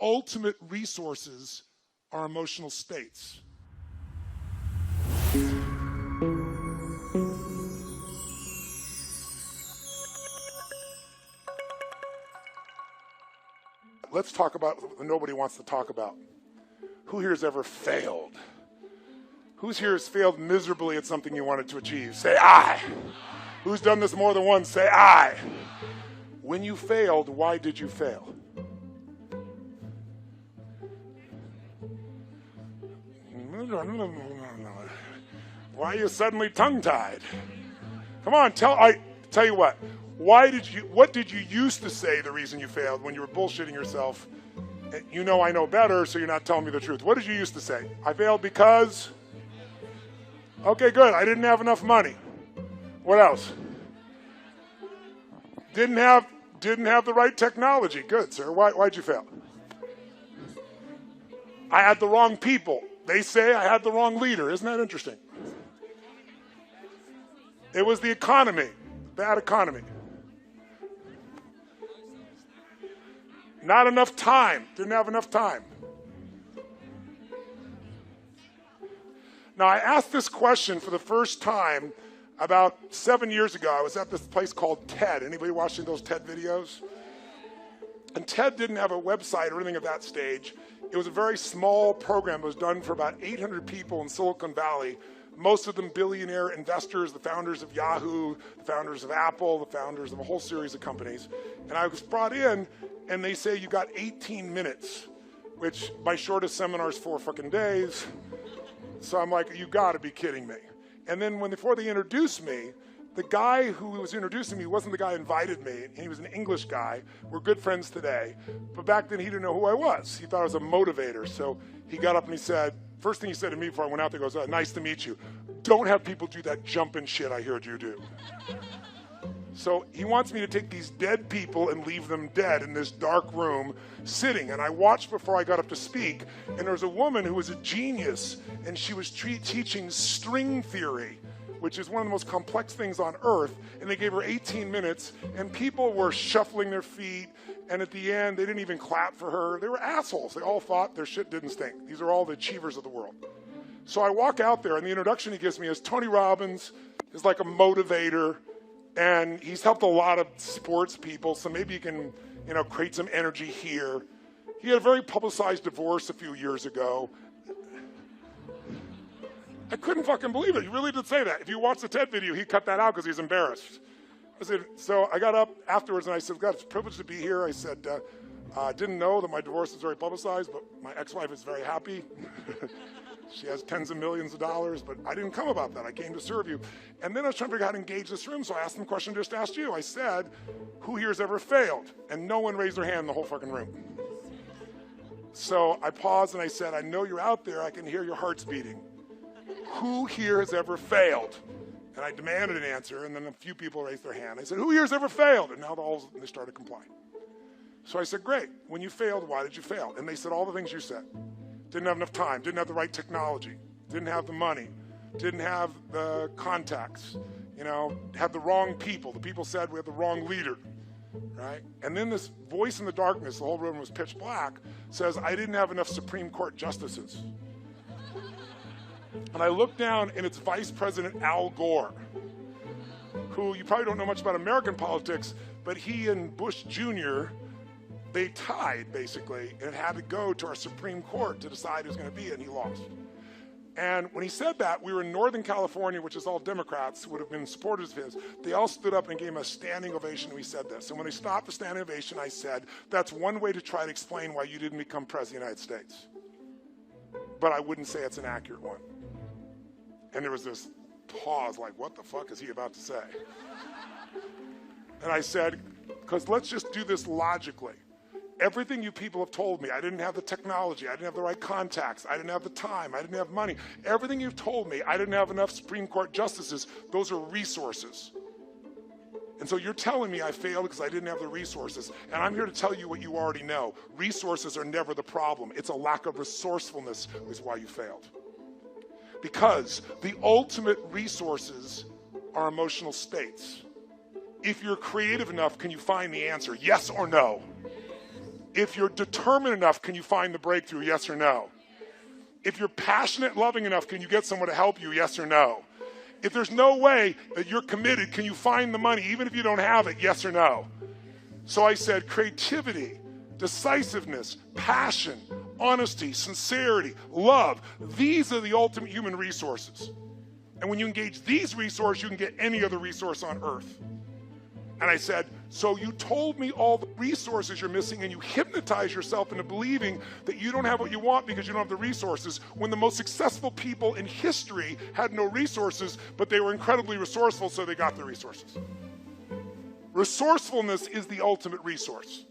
ultimate resources are emotional states. Let's talk about what nobody wants to talk about. Who here has ever failed? Who's here has failed miserably at something you wanted to achieve? Say I. Who's done this more than once? Say I. When you failed, why did you fail? Why are you suddenly tongue-tied? Come on, tell you what. What did you used to say the reason you failed when you were bullshitting yourself? You know I know better, so you're not telling me the truth. What did you used to say? I failed because? Okay, good. I didn't have enough money. What else? Didn't have the right technology. Good, sir. Why'd you fail? I had the wrong people. They say I had the wrong leader. Isn't that interesting? It was the economy. Bad economy. Not enough time. Didn't have enough time. Now, I asked this question for the first time about 7 years ago. I was at this place called TED. Anybody watching those TED videos? And TED didn't have a website or anything at that stage. It was a very small program. It was done for about 800 people in Silicon Valley, most of them billionaire investors, the founders of Yahoo, the founders of Apple, the founders of a whole series of companies. And I was brought in, and they say you got 18 minutes, which my shortest seminar is 4 fucking days. So I'm like, you gotta be kidding me. And then before they introduced me, the guy who was introducing me wasn't the guy who invited me. He was an English guy. We're good friends today. But back then he didn't know who I was. He thought I was a motivator. So he got up and he said, first thing he said to me before I went out there, goes, nice to meet you. Don't have people do that jumping shit I heard you do. So he wants me to take these dead people and leave them dead in this dark room sitting. And I watched before I got up to speak, and there was a woman who was a genius, and she was teaching string theory, which is one of the most complex things on earth. And they gave her 18 minutes, and people were shuffling their feet, and at the end, they didn't even clap for her. They were assholes. They all thought their shit didn't stink. These are all the achievers of the world. So I walk out there, and the introduction he gives me is Tony Robbins is like a motivator, and he's helped a lot of sports people, so maybe you can, create some energy here. He had a very publicized divorce a few years ago. I couldn't fucking believe it. He really did say that. If you watch the TED video, he cut that out because he's embarrassed. So I got up afterwards and I said, God, it's a privilege to be here. I said, I didn't know that my divorce is very publicized, but my ex-wife is very happy. She has tens of millions of dollars, but I didn't come about that. I came to serve you. And then I was trying to figure out how to engage this room, so I asked them a question just asked you. I said, who here has ever failed? And no one raised their hand in the whole fucking room. So I paused and I said, I know you're out there. I can hear your hearts beating. Who here has ever failed? And I demanded an answer, and then a few people raised their hand. I said, who here has ever failed? And now they started complying. So I said, great. When you failed, why did you fail? And they said all the things you said. Didn't have enough time, didn't have the right technology, didn't have the money, didn't have the contacts, had the wrong people. The people said we had the wrong leader, right? And then this voice in the darkness, the whole room was pitch black, says, I didn't have enough Supreme Court justices. And I looked down, and it's Vice President Al Gore, who you probably don't know much about American politics, but he and Bush Jr., they tied, basically, and it had to go to our Supreme Court to decide who's going to be it, and he lost. And when he said that, we were in Northern California, which is all Democrats, would have been supporters of his. They all stood up and gave him a standing ovation when he said this. And when they stopped the standing ovation, I said, that's one way to try to explain why you didn't become president of the United States. But I wouldn't say it's an accurate one. And there was this pause, like, what the fuck is he about to say? And I said, because let's just do this logically. Everything you people have told me, I didn't have the technology, I didn't have the right contacts, I didn't have the time, I didn't have money. Everything you've told me, I didn't have enough Supreme Court justices, those are resources. And so you're telling me I failed because I didn't have the resources. And I'm here to tell you what you already know. Resources are never the problem. It's a lack of resourcefulness is why you failed. Because the ultimate resources are emotional states. If you're creative enough, can you find the answer? Yes or no? If you're determined enough, can you find the breakthrough? Yes or no? If you're passionate, loving enough, can you get someone to help you? Yes or no? If there's no way that you're committed, can you find the money even if you don't have it? Yes or no? So I said creativity, decisiveness, passion, honesty, sincerity, love. These are the ultimate human resources. And when you engage these resources, you can get any other resource on earth. And I said, so you told me all the resources you're missing and you hypnotize yourself into believing that you don't have what you want because you don't have the resources, when the most successful people in history had no resources, but they were incredibly resourceful, so they got the resources. Resourcefulness is the ultimate resource.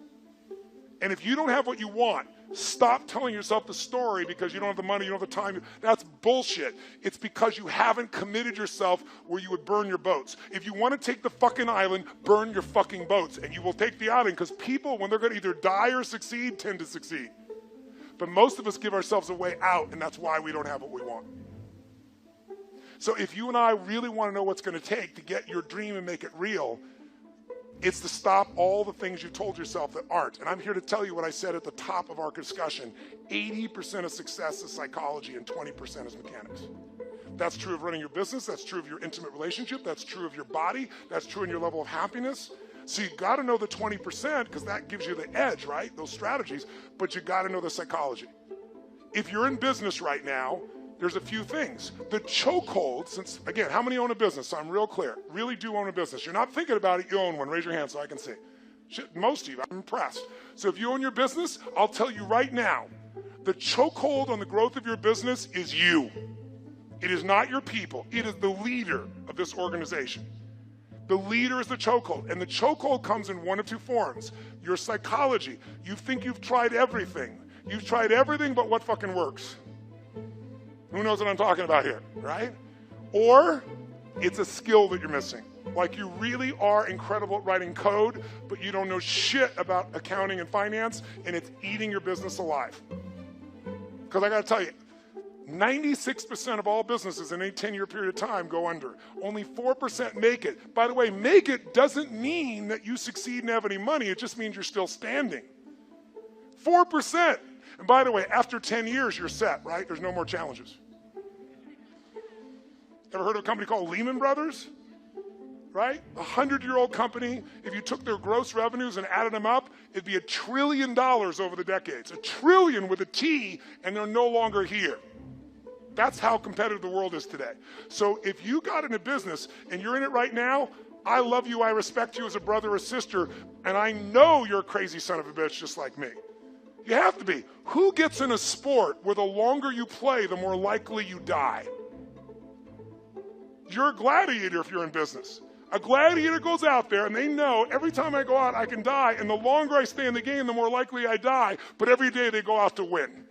And if you don't have what you want, stop telling yourself the story because you don't have the money, you don't have the time. That's bullshit. It's because you haven't committed yourself where you would burn your boats. If you want to take the fucking island, burn your fucking boats. And you will take the island because people, when they're going to either die or succeed, tend to succeed. But most of us give ourselves a way out, and that's why we don't have what we want. So if you and I really want to know what's going to take to get your dream and make it real, it's to stop all the things you told yourself that aren't. And I'm here to tell you what I said at the top of our discussion. 80% of success is psychology and 20% is mechanics. That's true of running your business. That's true of your intimate relationship. That's true of your body. That's true in your level of happiness. So you got to know the 20% because that gives you the edge, right? Those strategies. But you got to know the psychology. If you're in business right now, there's a few things. The chokehold, since, again, how many own a business? So I'm real clear. Really do own a business. You're not thinking about it, you own one. Raise your hand so I can see. Shit, most of you, I'm impressed. So if you own your business, I'll tell you right now, the chokehold on the growth of your business is you. It is not your people. It is the leader of this organization. The leader is the chokehold. And the chokehold comes in one of two forms. Your psychology. You think you've tried everything. You've tried everything but what fucking works. Who knows what I'm talking about here, right? Or it's a skill that you're missing. Like you really are incredible at writing code, but you don't know shit about accounting and finance, and it's eating your business alive. Because I got to tell you, 96% of all businesses in a 10-year period of time go under. Only 4% make it. By the way, make it doesn't mean that you succeed and have any money. It just means you're still standing. 4%. And by the way, after 10 years, you're set, right? There's no more challenges. Ever heard of a company called Lehman Brothers? Right? 100-year-old company. If you took their gross revenues and added them up, it'd be $1 trillion over the decades. $1 trillion with a T, and they're no longer here. That's how competitive the world is today. So if you got in a business and you're in it right now, I love you, I respect you as a brother or sister, and I know you're a crazy son of a bitch just like me. You have to be. Who gets in a sport where the longer you play, the more likely you die? You're a gladiator if you're in business. A gladiator goes out there and they know every time I go out I can die, and the longer I stay in the game, the more likely I die, but every day they go out to win.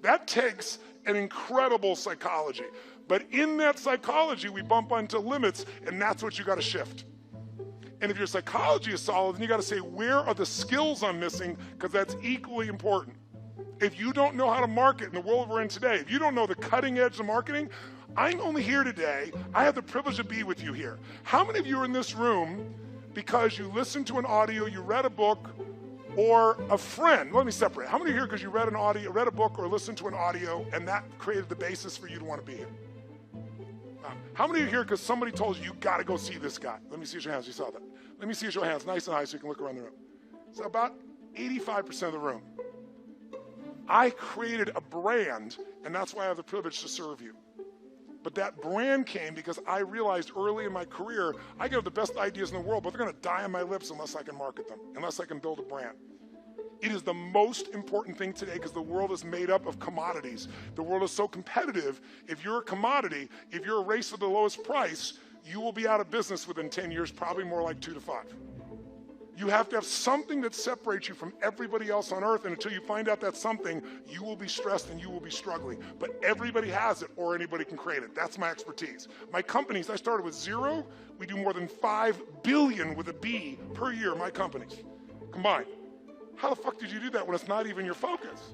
That takes an incredible psychology. But in that psychology, we bump onto limits, and that's what you got to shift. And if your psychology is solid, then you got to say, where are the skills I'm missing? Because that's equally important. If you don't know how to market in the world we're in today, if you don't know the cutting edge of marketing, I'm only here today. I have the privilege to be with you here. How many of you are in this room because you listened to an audio, you read a book, or a friend? Let me separate. How many are here because you read an audio, read a book, or listened to an audio, and that created the basis for you to want to be here? How many are here because somebody told you got to go see this guy? Let me see your hands. You saw that. Let me see your hands nice and high so you can look around the room. So about 85% of the room. I created a brand, and that's why I have the privilege to serve you. But that brand came because I realized early in my career, I get the best ideas in the world, but they're going to die on my lips unless I can market them, unless I can build a brand. It is the most important thing today because the world is made up of commodities. The world is so competitive. If you're a commodity, if you're a race for the lowest price, you will be out of business within 10 years, probably more like 2 to 5. You have to have something that separates you from everybody else on earth, and until you find out that something, you will be stressed and you will be struggling. But everybody has it, or anybody can create it. That's my expertise. My companies, I started with 0. We do more than 5 billion with a B per year, my companies, combined. How the fuck did you do that when it's not even your focus?